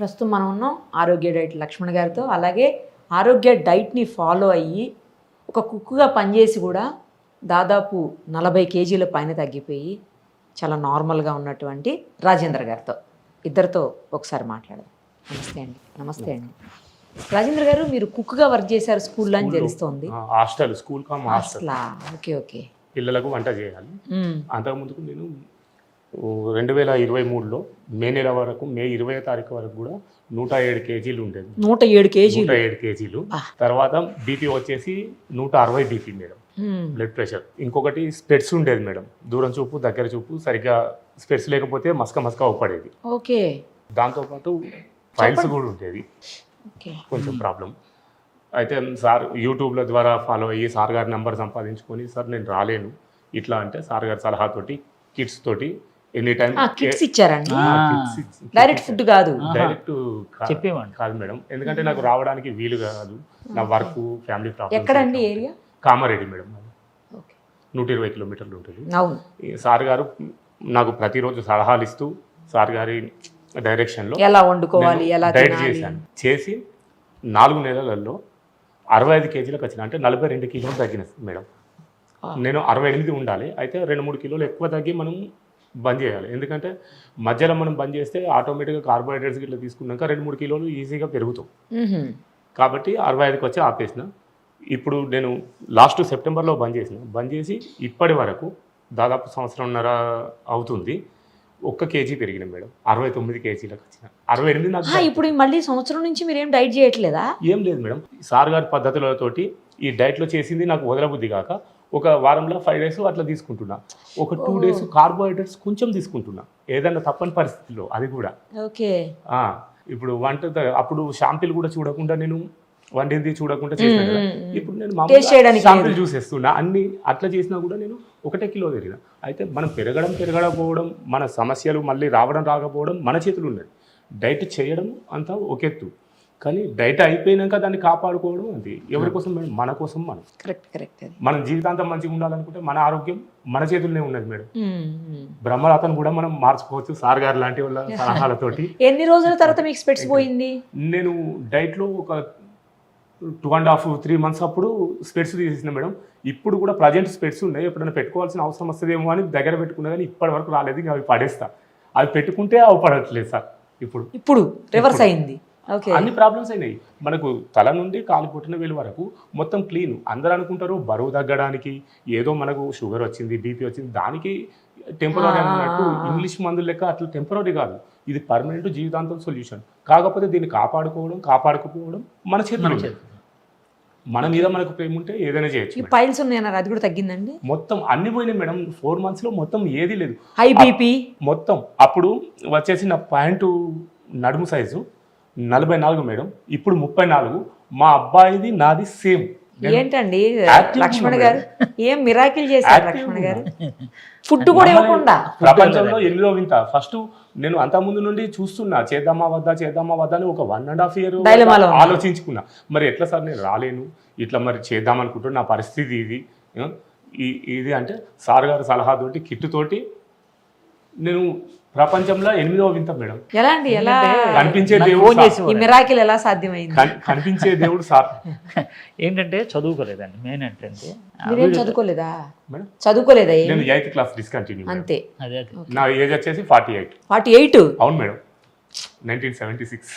ప్రస్తుతం మనం ఉన్నాం ఆరోగ్య డైట్ లక్ష్మణ్ గారితో. అలాగే ఆరోగ్య డైట్ని ఫాలో అయ్యి ఒక కుక్కుగా పనిచేసి కూడా దాదాపు 40 కేజీల పైన తగ్గిపోయి చాలా నార్మల్గా ఉన్నటువంటి రాజేంద్ర గారితో, ఇద్దరితో ఒకసారి మాట్లాడదాం. నమస్తే అండి. నమస్తే అండి రాజేంద్ర గారు. మీరు కుక్గా వర్క్ చేశారు స్కూల్లో అని తెలుస్తోంది. Hostel, school come hostel. Okay okay. పిల్లలకు వంట చేయాలి. అంతకుముందుకు నేను 2023లో మే నెల వరకు, మే 20వ తారీఖు వరకు కూడా 107 కేజీలు ఉండేది. 107 కేజీలు. తర్వాత బీపీ వచ్చేసి 160 బీపీ మేడం, బ్లడ్ ప్రెషర్. ఇంకొకటి స్పెట్స్ ఉండేది మేడం, దూరం చూపు దగ్గర చూపు సరిగ్గా స్పెట్స్ లేకపోతే మసక అవుపడేది. ఓకే. దాంతోపాటు ఫైల్స్ కూడా ఉండేది, కొంచెం ప్రాబ్లం. అయితే సార్ యూట్యూబ్ల ద్వారా ఫాలో అయ్యి సార్ గారి నెంబర్ సంపాదించుకొని, సార్ నేను రాలేను ఇట్లా అంటే సార్ గారి సలహాతోటి కిట్స్ తోటి ఎనీ టైం కిట్స్ ఇచ్చారండి. డైరెక్ట్ ఫుడ్ కాదు, డైరెక్ట్ చెప్పేవాడిని కాదు మేడం, ఎందుకంటే నాకు రావడానికి వీలు కాదు, నా వర్క్ ఫ్యామిలీ ప్రాబ్లమ్. ఎక్కడండి ఏరియా? కామారెడ్డి మేడం, 120 కిలోమీటర్లు ఉంటుంది. సార్ గారు నాకు ప్రతిరోజు సలహాలు ఇస్తూ సార్ గారి డైరెక్షన్లో ఎలా వండుకోవాలి, ఎలా డైట్ చేసి 4 నెలలలో 65 కేజీలకు వచ్చిన, అంటే 42 కిలోలు తగ్గిన మేడం. నేను 68 ఉండాలి, అయితే 2-3 కిలోలు ఎక్కువ తగ్గి మనం బంద్ చేయాలి. ఎందుకంటే మధ్యలో మనం బంద్ చేస్తే ఆటోమేటిక్గా కార్బోహైడ్రేట్స్ ఇట్లా తీసుకున్నాక 2-3 కిలోలు ఈజీగా పెరుగుతాం. కాబట్టి 65కి వచ్చి ఆపేసిన. ఇప్పుడు నేను లాస్ట్ సెప్టెంబర్లో బంద్ చేసి ఇప్పటి వరకు దాదాపు 1.5 సంవత్సరం అవుతుంది. 1 కేజీ పెరిగిన మేడం, 69 కేజీలకు వచ్చిన. 68 నాకు. ఇప్పుడు మళ్ళీ సంవత్సరం నుంచి మీరు ఏం డైట్ చేయట్లేదా? ఏం లేదు మేడం, సార్ గారి పద్ధతులతోటి ఈ డైట్లో చేసింది నాకు వదలబుద్ధి కాక ఒక వారంలో 5 డేస్ అట్లా తీసుకుంటున్నా, ఒక 2 డేస్ కార్బోహైడ్రేట్స్ కొంచెం తీసుకుంటున్నా ఏదన్నా తప్పని పరిస్థితిలో, అది కూడా. ఓకే. ఇప్పుడు అప్పుడు షాంపిల్ కూడా చూడకుండా, నేను వండింది చూడకుండా చేసిన కదా, ఇప్పుడు నేను షాంపిల్ చూసేస్తున్నా. అన్ని అట్లా చేసినా కూడా నేను 1 కిలో పెరిగిన. అయితే మనం పెరగకపోవడం, మన సమస్యలు మళ్ళీ రాకపోవడం మన చేతులు ఉన్నది. డైట్ చేయడం అంతా ఒక ఎత్తు, కానీ డైట్ అయిపోయినాక దాన్ని కాపాడుకోవడం అది ఎవరి కోసం మేడం? మన కోసం. మనం కరెక్ట్. మనం జీవితాంతం మంచిగా ఉండాలనుకుంటే మన ఆరోగ్యం మన చేతుల్లోనే ఉన్నది మేడం. బ్రహ్మరాతను కూడా మనం మార్చుకోవచ్చు సార్ గారు లాంటి వాళ్ళ సలహాలతోటి. ఎన్ని రోజుల తర్వాత మీకు స్పెట్స్ పోయింది? నేను డైట్లో ఒక 2.5-3 మంత్స్ అప్పుడు స్పెట్స్ తీసేసిన మేడం. ఇప్పుడు కూడా ప్రజెంట్ స్పెట్స్ ఉన్నాయి, ఎప్పుడైనా పెట్టుకోవాల్సిన అవసరం వస్తుందేమో అని దగ్గర పెట్టుకున్నా, కానీ ఇప్పటి వరకు రాలేదు. ఇంకా అవి పడేస్తా, అవి పెట్టుకుంటే అవి పడట్లేదు సార్. ఇప్పుడు రివర్స్ అయింది. అన్ని ప్రాబ్లమ్స్ అయినాయి మనకు, తల నుండి కాలు పుట్టిన వేలు వరకు మొత్తం క్లీన్. అందరూ అనుకుంటారు బరువు తగ్గడానికి ఏదో మనకు షుగర్ వచ్చింది, బీపీ వచ్చింది, దానికి టెంపరీ అన్నట్టు ఇంగ్లీష్ మందులు లెక్క అట్లా టెంపరీ కాదు, ఇది పర్మనెంట్ జీవితాంతం సొల్యూషన్. కాకపోతే దీన్ని కాపాడుకోకపోవడం మన చేతిలో. మన మీద మనకు ప్రేమ ఉంటే ఏదైనా చేయొచ్చు. పైల్స్ ఉన్నాయన్నారు, అది కూడా తగ్గిందండి? మొత్తం అన్ని పోయినాయి మేడం. 4 మంత్స్లో మొత్తం ఏది లేదు. హై బీపీ మొత్తం. అప్పుడు వచ్చేసి నా ప్యాంటు నడుము సైజు 44 మేడం, ఇప్పుడు 34. మా అబ్బాయిది నాది సేమ్. ఏంటండి లక్ష్మణ్ గారు, ఏం మిరాకిల్ చేశారు లక్ష్మణ్ గారు? ఫుడ్ కూడా ఇవ్వకుండా. ప్రపంచంలో 8వ వింత. ఫస్ట్ నేను అంతకుముందు నుండి చూస్తున్నా, చేద్దామా వద్దా అని ఒక 1.5 year ఆలోచించుకున్నా. మరి ఎట్లా సార్ నేను రాలేను, ఇట్లా మరి చేద్దామనుకుంటున్నా, నా పరిస్థితి ఇది అంటే సార్ గారి సలహాతోటి కిట్టుతోటి నేను ప్రపంచంలో 8వ వింత మేడం. ఎలా కనిపించే దేవుడు, ఈ మిరాకిల్ ఎలా సాధ్యమైంది? కనిపించే దేవుడు సార్. ఏంటంటే చదువుకోలేదండి, మెయిన్ ఏంటంటే. చదువుకోలేదా? చదువుకోలేదా? నేను 8th క్లాస్ డిస్కంటిన్యూ. అంతే. నా ఏజ్ వచ్చేసి 48. అవును మేడం, 1976.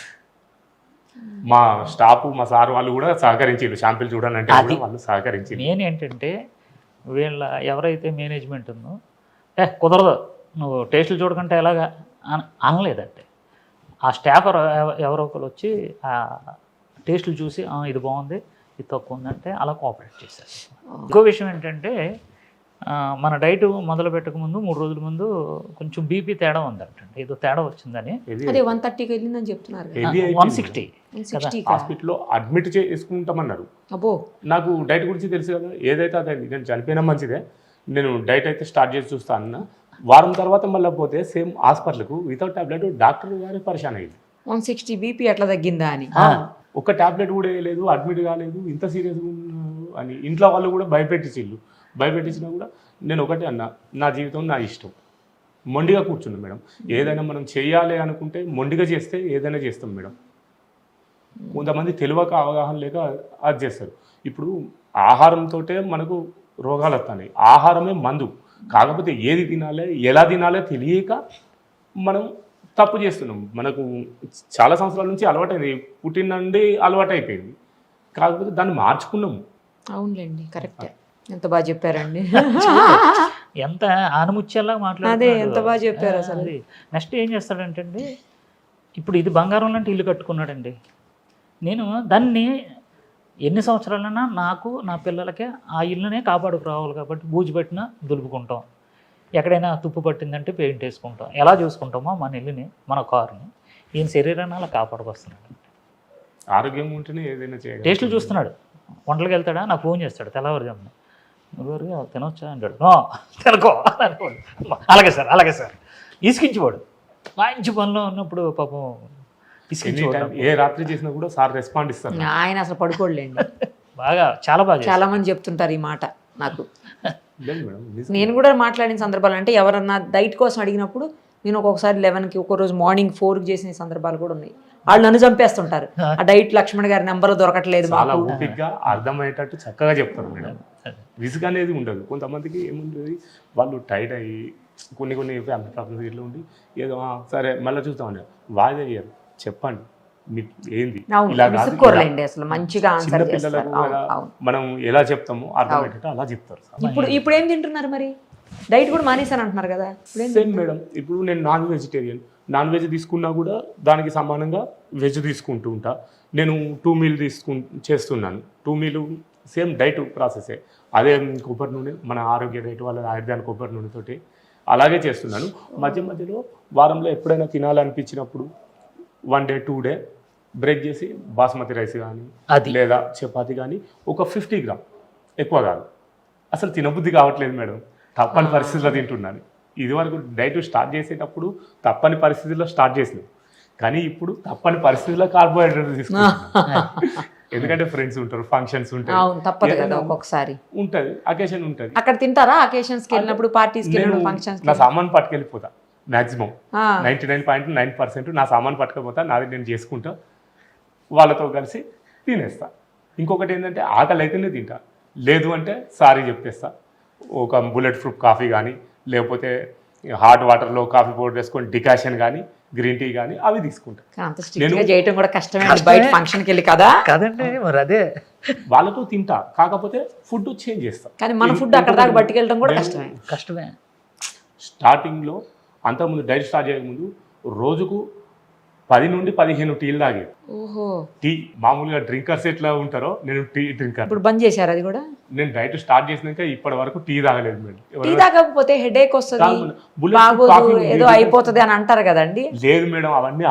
మా స్టాఫ్, మా సార్ వాళ్ళు కూడా సహకరించారు, షాంపిల్ చూడాలంటే వాళ్ళు సహకరించారు. మెయిన్ ఏంటంటే వీళ్ళ ఎవరైతే మేనేజ్మెంట్ ఉందో, కుదరదు నువ్వు టేస్టులు చూడకుంటే ఎలాగా అనలేదంటే, ఆ స్టాఫ్ ఎవరో ఒకరు వచ్చి ఆ టేస్టులు చూసి ఇది బాగుంది, ఇది తక్కువ ఉందంటే అలా కోఆపరేట్ చేశారు. ఇంకో విషయం ఏంటంటే, మన డైట్ మొదలు పెట్టక ముందు 3 రోజుల ముందు కొంచెం బీపీ తేడా ఉందంటే, ఏదో తేడా వచ్చిందని. 130కి వెళ్ళిందని చెప్తున్నారు. 160 హాస్పిటల్లో అడ్మిట్ చేసుకుంటామన్నారు. నాకు డైట్ గురించి తెలుసు కదా, ఏదైతే అదే. నేను చనిపోయినా మంచిదే, నేను డైట్ అయితే స్టార్ట్ చేసి చూస్తా అన్న. వారం తర్వాత మళ్ళీ పోతే సేమ్ హాస్పిటల్కు వితౌట్ టాబ్లెట్ డాక్టర్ గారు పరిశాన్ అయ్యింది. 160 బీపీ ఎట్లా తగ్గిందా అని. ఒక టాబ్లెట్ కూడా వేయలేదు, అడ్మిట్ కాలేదు, ఇంత సీరియస్గా అని ఇంట్లో వాళ్ళు కూడా భయపెట్టించినా కూడా నేను ఒకటే అన్నా, నా జీవితం నా ఇష్టం, మొండిగా కూర్చున్నాం మేడం. ఏదైనా మనం చేయాలి అనుకుంటే మొండిగా చేస్తే ఏదైనా చేస్తాం మేడం. కొంతమంది తెలియక అవగాహన లేక అది చేస్తారు. ఇప్పుడు ఆహారంతో మనకు రోగాలు వస్తాయి. ఆహారమే మందు. కాకపోతే ఏది తినాలి, ఎలా తినాలో తెలియక మనం తప్పు చేస్తున్నాం. మనకు చాలా సంవత్సరాల నుంచి అలవాటైంది, పుట్టిన నుండి అలవాటైపోయింది. కాకపోతే దాన్ని మార్చుకున్నాము. అవునులేండి, కరెక్టే. ఎంత బాగా చెప్పారండి. ఎంత ఆనముచ్చేలా అదే మాట్లాడుతున్నాడు. ఎంత బాగా చెప్పారు అసలు. అది నెక్స్ట్ ఏం చేస్తాడంటే అండి, ఇప్పుడు ఇది బంగారం లాంటి ఇల్లు కట్టుకున్నాడండి. నేను దాన్ని ఎన్ని సంవత్సరాలైనా నాకు నా పిల్లలకే ఆ ఇల్లునే కాపాడుకు రావాలి కాబట్టి బూజు పెట్టినా దులుపుకుంటాం, ఎక్కడైనా తుప్పు పట్టిందంటే పెయింట్ వేసుకుంటాం. ఎలా చూసుకుంటామో మన ఇల్లుని, మన కారుని, ఈయన శరీరాన్ని అలా కాపాడుకొస్తున్నాడు. ఆరోగ్యంగా ఉంటేనే ఏదైనా చేయాలి. టేస్టులు చూస్తున్నాడు. వంటలకు వెళ్తాడా, నాకు ఫోన్ చేస్తాడు తెల్లవారుజామున, నువ్వు తినొచ్చా అంటాడు. నో తినకో అనుకోడు. అలాగే సార్, అలాగే సార్. ఇసుకించిపోడు. మంచి పనిలో ఉన్నప్పుడు పాపం ఇసుకించిపోవడం. ఏ రాత్రి చేసినా కూడా సార్ రెస్పాండ్ ఇస్తారు. ఆయన అసలు పడుకోలేండి. బాగా చాలా బాగా చాలా మంది చెప్తుంటారు ఈ మాట నాకు. లేదు మేడం, నిజం. నేను కూడా మాట్లాడిన సందర్భాలు అంటే ఎవరన్నా డైట్ కోసం అడిగినప్పుడు నేను ఒక్కొక్కసారి 11కి, ఒక్కరోజు మార్నింగ్ 4కి చేసిన సందర్భాలు కూడా ఉన్నాయి. వాళ్ళు నన్ను చంపేస్తుంటారు. ఆ డైట్ లక్ష్మణ్ గారి నెంబర్ దొరకట్లేదు చాలా మాకు. ఓపికగా అర్థమయ్యేటట్టు చక్కగా చెప్తారు మేడం. విసుగు అనేది ఉండదు. కొంతమందికి ఏముంటుంది, వాళ్ళు టైట్ అయ్యి కొన్ని ఫ్యామిలీ ప్రాబ్లమ్స్ ఇట్లా ఉండి ఏదో సరే మళ్ళీ చూస్తామండి, వాయిదా అయ్యారు. చెప్పండి మీకు ఏంది, అవును, ఇలా కాదు, విసుక్కోర్లేండి అసలు మంచిగా చిన్న ఆన్సర్ చేస్తారు. పిల్లలకు అవును, అవును. మనం ఎలా చెప్తామో అర్థమయ్యేటట్టు అలా చెప్తారు. ఇప్పుడు ఏం తింటున్నారు మరి? డైట్ కూడా మానేసాను అంటున్నారు కదా. సేమ్ మేడం, ఇప్పుడు నేను నాన్ వెజిటేరియన్. నాన్ వెజ్ తీసుకున్నా కూడా దానికి సమానంగా వెజ్ తీసుకుంటూ ఉంటా. నేను 2 మీల్ చేస్తున్నాను. 2 మీల్ సేమ్ డైట్ ప్రాసెసే. అదే కొబ్బరి నూనె, మన ఆరోగ్య డైట్ వాళ్ళ ఆయుర్వేద కొబ్బరి నూనెతోటి అలాగే చేస్తున్నాను. మధ్య మధ్యలో వారంలో ఎప్పుడైనా తినాలనిపించినప్పుడు 1 డే 2 డే బ్రేక్ చేసి బాస్మతి రైస్ కానీ లేదా చపాతి కానీ ఒక 50 గ్రామ్, ఎక్కువ కాదు. అసలు తినబుద్ధి కావట్లేదు మేడం, తప్పని పరిస్థితుల్లో తింటున్నాను. ఇదివరకు డైట్ స్టార్ట్ చేసేటప్పుడు తప్పని పరిస్థితుల్లో స్టార్ట్ చేసినాం, కానీ ఇప్పుడు తప్పని పరిస్థితుల్లో కార్బోహైడ్రేట్ తీసుకుంటున్నాం. ఎందుకంటే ఫ్రెండ్స్ ఉంటారు, ఫంక్షన్స్ ఉంటాయి, తప్పదు కదా, ఒక్కొక్కసారి ఉంటుంది, అకేషన్ ఉంటుంది. అక్కడ తింటారా? అకేషన్స్కి వెళ్ళినప్పుడు, పార్టీస్కి వెళ్ళినప్పుడు, ఫంక్షన్స్ నా సామాన్ పట్టుకెళ్ళిపోతా. మ్యాక్సిమం 99.9% నా సామాన్ పట్టుకపోతా, నాది నేను చేసుకుంటా, వాళ్ళతో కలిసి తినేస్తా. ఇంకొకటి ఏంటంటే ఆకలి అయితేనే తింటా, లేదు అంటే సారీ చెప్పేస్తా. ఒక బుల్లెట్ ప్రూఫ్ కాఫీ కానీ, లేకపోతే హాట్ వాటర్లో కాఫీ పౌడర్ వేసుకొని డికాషన్ కానీ, గ్రీన్ టీ కానీ అవి తీసుకుంటా. అంత స్ట్రిక్ట్గా చేయటం కూడా కష్టమే బయట ఫంక్షన్కి వెళ్ళి కదా. కదండి మరి అదే వాళ్ళతో తింటా, కాకపోతే ఫుడ్ చేంజ్ చేస్తా. కానీ మన ఫుడ్ అక్కడ దాకా పట్టుకెళ్ళడం కూడా కష్టమే. స్టార్టింగ్లో అంతకుముందు డైట్ స్టార్ట్ చేయకముందు రోజుకు 10 నుండి 15 టీలు తాగేది. ఓహో. టీ మామూలుగా డ్రింకర్స్ ఎట్లా ఉంటారో నేను టీ డ్రింకర్. ఇప్పుడు బంద్ చేశారు అది కూడా? నేను డైట్ స్టార్ట్ చేసినాక ఇప్పటి వరకు టీ తాగలేదు మేడం. టీ తాగకపోతే హెడేక్ వస్తుంది, ఏదో అయిపోతుంది అని అంటారు కదండి. లేదు మేడం, అవన్నీ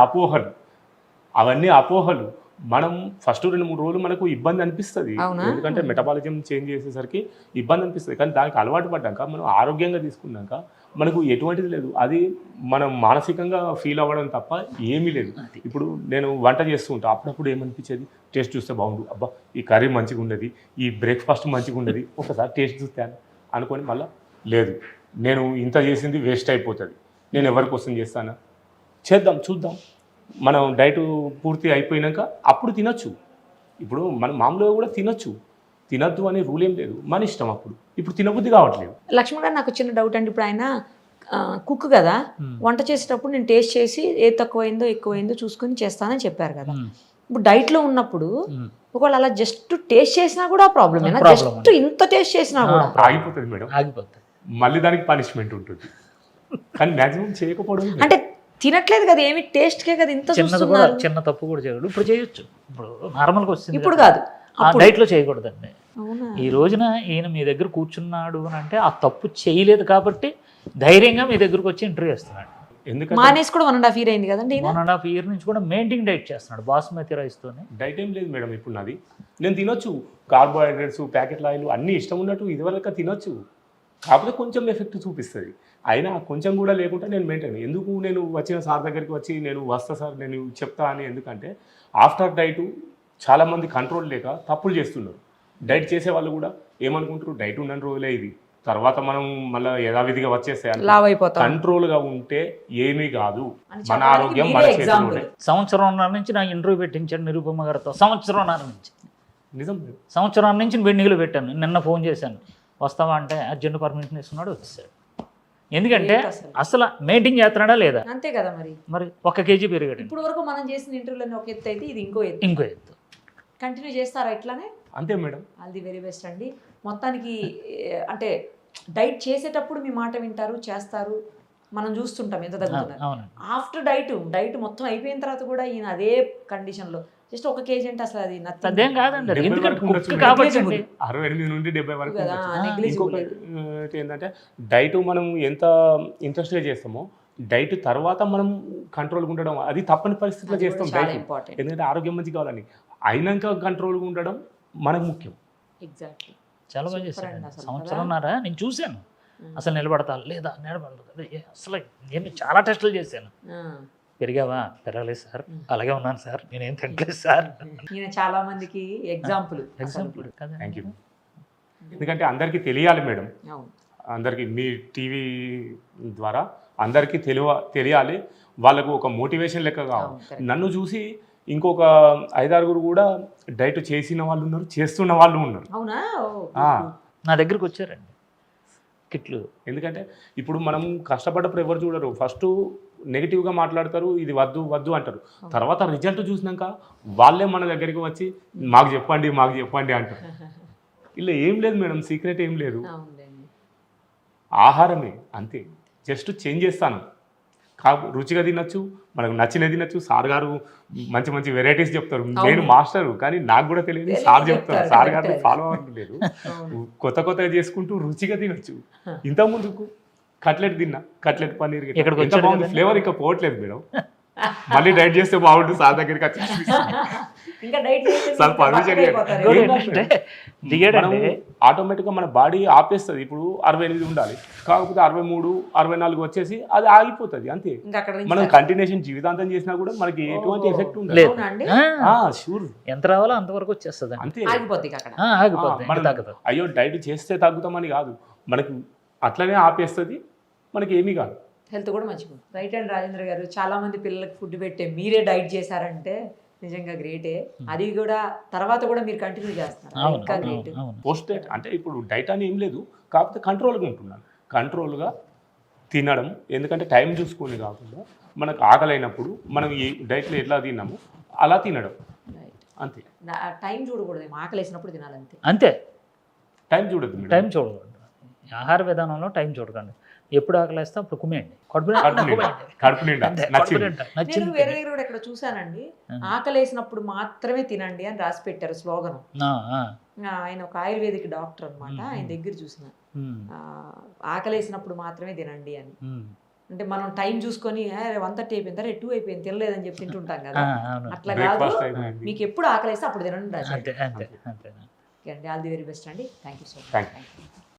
అపోహలు. మనం ఫస్ట్ 2-3 రోజులు మనకు ఇబ్బంది అనిపిస్తుంది, ఎందుకంటే మెటబాలిజం చేంజ్ చేసేసరికి ఇబ్బంది అనిపిస్తుంది. కానీ దానికి అలవాటు పడ్డాక, మనం ఆరోగ్యంగా తీసుకున్నాక మనకు ఎటువంటిది లేదు. అది మనం మానసికంగా ఫీల్ అవ్వడం తప్ప ఏమీ లేదు. ఇప్పుడు నేను వంట చేస్తూ ఉంటా, అప్పుడప్పుడు ఏమనిపించేది, టేస్ట్ చూస్తే బాగుండు, అబ్బా ఈ కర్రీ మంచిగా ఉండేది, ఈ బ్రేక్ఫాస్ట్ మంచిగా ఉండేది, ఒకసారి టేస్ట్ చూస్తాను అనుకొని మళ్ళీ లేదు, నేను ఇంత చేసింది వేస్ట్ అయిపోతుంది, నేను ఎవరి కోసం చేస్తానా, చూద్దాం. మనం డైట్ పూర్తి అయిపోయినాక అప్పుడు తినొచ్చు. ఇప్పుడు మనం మామూలుగా కూడా తినొద్దు అనే రూల్ ఏం లేదు, మన ఇష్టం. ఇప్పుడు తినబుద్ధి కావట్లేదు. లక్ష్మణ్ గారు, నాకు చిన్న డౌట్ అండి. ఇప్పుడు ఆయన కుక్ కదా, వంట చేసేటప్పుడు నేను టేస్ట్ చేసి ఏది తక్కువైందో ఎక్కువైందో చూసుకొని చేస్తానని చెప్పారు కదా. ఇప్పుడు డైట్లో ఉన్నప్పుడు ఒకవేళ అలా జస్ట్ టేస్ట్ చేసినా కూడా ప్రాబ్లమ్, జస్ట్ ఇంత టేస్ట్ చేసినా కూడా ఆగిపోతుంది మేడం, మళ్ళీ దానికి పనిష్మెంట్ ఉంటుంది. కానీ మ్యాక్సిమం చేయకపోవడం అంటే తినట్లేదు కదా, ఏమి టేస్ట్కే కదా ఇంత చూస్తున్నారు. చిన్న తప్పు కూడా చేయకూడదు. ఇప్పుడు చేయొచ్చు, ఇప్పుడు నార్మల్గా వస్తుంది, ఇప్పుడు కాదు, డైట్లో చేయకూడదండి. ఈ రోజున ఈయన మీ దగ్గర కూర్చున్నాడు అని అంటే ఆ తప్పు చేయలేదు కాబట్టి ధైర్యంగా మీ దగ్గరకు వచ్చి ఇంటర్వ్యూ చేస్తున్నాడు. ఎందుకంటే మానేసి కూడా 1.5 year అయింది కదండి. 1.5 year నుంచి కూడా మెయింటైన్ డైట్ చేస్తున్నాడు బాస్మతి రైస్తోనే. డైట్ ఏం లేదు మేడం, ఇప్పుడు నాది నేను తినొచ్చు, కార్బోహైడ్రేట్స్, ప్యాకెట్ ఆయిల్ అన్నీ ఇష్టం ఉన్నట్టు ఇదివరకు తినొచ్చు, కాకపోతే కొంచెం ఎఫెక్ట్ చూపిస్తుంది. అయినా కొంచెం కూడా లేకుండా నేను మెయింటైన్. ఎందుకు నేను వచ్చిన సార్ దగ్గరికి వచ్చి నేను వస్తా సార్, నేను చెప్తా అని, ఎందుకంటే ఆఫ్టర్ డైట్ చాలామంది కంట్రోల్ లేక తప్పులు చేస్తున్నారు. డైట్ చేసే వాళ్ళు కూడా ఏమనుకుంటారు, డైట్ ఉన్న రోజులే ఇది, తర్వాత మనం మళ్ళీ యథావిధిగా వచ్చేస్తాయి. లావ్ అయిపోతాం కంట్రోల్ గా ఉంటే ఏమీ కాదు. అని మన చెప్పడానికి ఆరోగ్యం మీరే మన ఎగ్జాంపుల్. చేతిలోనే. సంవత్సరంన్నర నుంచి నా ఇంటర్వ్యూ పెట్టించాను నిరుపమ గారితో. సంవత్సరంన్నర నుంచి నిజం. సంవత్సరం నుంచి వెన్నీళ్ళు పెట్టాను. నిన్న ఫోన్ చేశాను, వస్తావా అంటే అర్జెంట్ పర్మిషన్ ఇస్తున్నాడు, వచ్చేసాడు. ఎందుకంటే ఏంటి అసలు? అసలు మెయింటైన్ చేస్తున్నాడా లేదా, అంతే కదా మరి. మరి 1 కేజీ పెరిగాడు. ఇప్పుడు వరకు మనం చేసిన ఇంటర్వ్యూలో ఒక ఎత్తు అయితే ఇది ఇంకో ఎత్తు. ఇంకో ఎత్తు. కంటిన్యూ చేస్తారా ఇట్లానే? అంతే madam. All the very best అండి. మొత్తానికి అంటే డైట్ చేసేటప్పుడు మీ మాట వింటారు, చేస్తారు, మనం చూస్తుంటాం ఎంత తగ్గుతున్నారు. అవునండి. ఆఫ్టర్ డైట్ మొత్తం అయిపోయిన తర్వాత కూడా ఈయన అదే కండిషన్లో జస్ట్ 1 కేజీ అంటే అసలు అది nothing. అదేం కాదండి, అది 70 ఎందుకంటే వరకు ఉండొచ్చు కుక్ మేడం. కాబట్టి అండి. 68 నుండి 70 వరకు కదా, ఉండొచ్చు. negligible. ఇంకొకటి ఏంటంటే డైట్ మనం ఎంత ఇంట్రెస్ట్గా చేస్తామో డైట్ తర్వాత మనం కంట్రోల్గా ఉండడం అది తప్పని పరిస్థితిలో అది కూడా చేస్తాం. చాలా డైట్ ఇంపార్టెంట్. ఎందుకంటే ఆరోగ్యం మంచి కావాలని అయినాక కంట్రోల్గా ఉండడం మనకు ముఖ్యం. ఎగ్జాక్ట్లీ. చాలా బాగా Super చేశాడు. అండి అసలు సంవత్సరంన్నర నేను చూశాను అసలు నిలబడతా లేదా నిలబడదు అసలు. నేను చాలా టెస్టులు చేశాను. పెరిగావా? పెరగలేదు సార్, అలాగే ఉన్నాను సార్, నేనేం తింటలేదు సార్. ఈయన చాలా మందికి ఎగ్జాంపుల్. Example thank you. ఎందుకంటే అందరికీ తెలియాలి మేడం, అవును. అందరికీ మీ టీవీ ద్వారా అందరికీ తెలియాలి, వాళ్ళకు ఒక మోటివేషన్ లెక్క కావాలి. అవును, correct. నన్ను చూసి ఇంకొక 5-6 కూడా డైట్ చేసిన వాళ్ళు ఉన్నారు, చేస్తున్న వాళ్ళు ఉన్నారు. అవునా? ఆ, నా దగ్గరికి వచ్చారండి కిట్లు. ఎందుకంటే ఇప్పుడు మనం కష్టపడ్డప్పుడు ఎవరు చూడరు, ఫస్ట్ నెగిటివ్గా మాట్లాడతారు, ఇది వద్దు వద్దు అంటారు. తర్వాత రిజల్ట్ చూసినాక వాళ్ళే మన దగ్గరికి వచ్చి మాకు చెప్పండి అంటారు. ఇలా ఏం లేదు మేడం, సీక్రెట్ ఏం లేదు, అవునండి. ఆహారమే అంతే. జస్ట్ చేంజ్ చేస్తాను, రుచిగా తినచ్చు, మనకు నచ్చిన తినచ్చు. సార్ గారు మంచి మంచి వెరైటీస్ చెప్తారు, నేను మాస్టరు కానీ నాకు కూడా తెలియదు, సార్ చెప్తారు. సార్ గారిని ఫాలో అవ్వలేదు, కొత్తగా చేసుకుంటూ రుచిగా తినచ్చు. ఇంత ముందుకు కట్లెట్ తిన్నా, కట్లెట్ పన్నీర్ ఎంత బాగుంది, ఫ్లేవర్ ఇంకా పోవట్లేదు మేడం. మళ్ళీ డైట్ చేస్తే బాగుంటుంది, సార్ దగ్గరికి వచ్చి ఇంకా డైట్ సార్ పర్మిషన్ దిగాడండి. ఆటోమేటిక్గా మన బాడీ ఆపేస్తుంది. ఇప్పుడు 68 ఉండాలి, కాకపోతే 63, 64 వచ్చేసి అది ఆగిపోతుంది అంతే. మనం కంటిన్యూషన్ జీవితాంతం చేసినా కూడా మనకి ఎటువంటి ఎఫెక్ట్ ఉండదు. షూర్, ఎంత రావాలో అంతవరకు వచ్చేస్తుంది అంతే. ఆగిపోతుంది. అయ్యో డైట్ చేస్తే తగ్గుతామని కాదు, మనకి అట్లనే ఆపేస్తుంది, మనకి ఏమీ కాదు. హెల్త్ కూడా మంచిగా. రైట్ అండ్ రాజేంద్ర గారు, చాలా మంది పిల్లలకు ఫుడ్ పెట్టే మీరే డైట్ చేశారంటే నిజంగా గ్రేటే. అది కూడా తర్వాత కూడా మీరు కంటిన్యూ చేస్తున్నారు, ఇంకా గ్రేట్. పోస్ట్ డైట్ అంటే ఇప్పుడు డైట్ అని ఏం లేదు, కాకపోతే కంట్రోల్గా ఉంటున్నాను, కంట్రోల్గా తినడం. ఎందుకంటే టైం చూసుకొని కాకుండా మనకు ఆకలి అయినప్పుడు మనం ఈ డైట్లో ఎట్లా తిన్నామో అలా తినడం అంతే. టైం చూడకూడదు, ఆకలి వేసినప్పుడు తినాలంతే. అంతే, టైం చూడద్దు, టైం చూడకూడదు. ఆహార విధానంలో టైం చూడకండి. ఎప్పుడు ఆకలిస్తే అప్పుడు కుమేయండి, కడుపు నిండా. నేను వేరే దగ్గర కూడా ఇక్కడ చూసానండి, ఆకలి వేసినప్పుడు మాత్రమే తినండి అని రాసి పెట్టారు స్లోగన్. ఆయన ఒక ఆయుర్వేదిక్ డాక్టర్ అనమాట, ఆయన దగ్గర చూసిన ఆకలి వేసినప్పుడు మాత్రమే తినండి అని. అంటే మనం టైం చూసుకొని 1:30 అయిపోయింది, 2 అయిపోయింది, తినలేదని చెప్పి తింటుంటాం కదా, అట్లా కాదు. మీకు ఎప్పుడు ఆకలి వేస్తే అప్పుడు తినండి రాసి. అంతే. ఆల్ ది వెరీ బెస్ట్ అండి. Thank you so much. Thank you.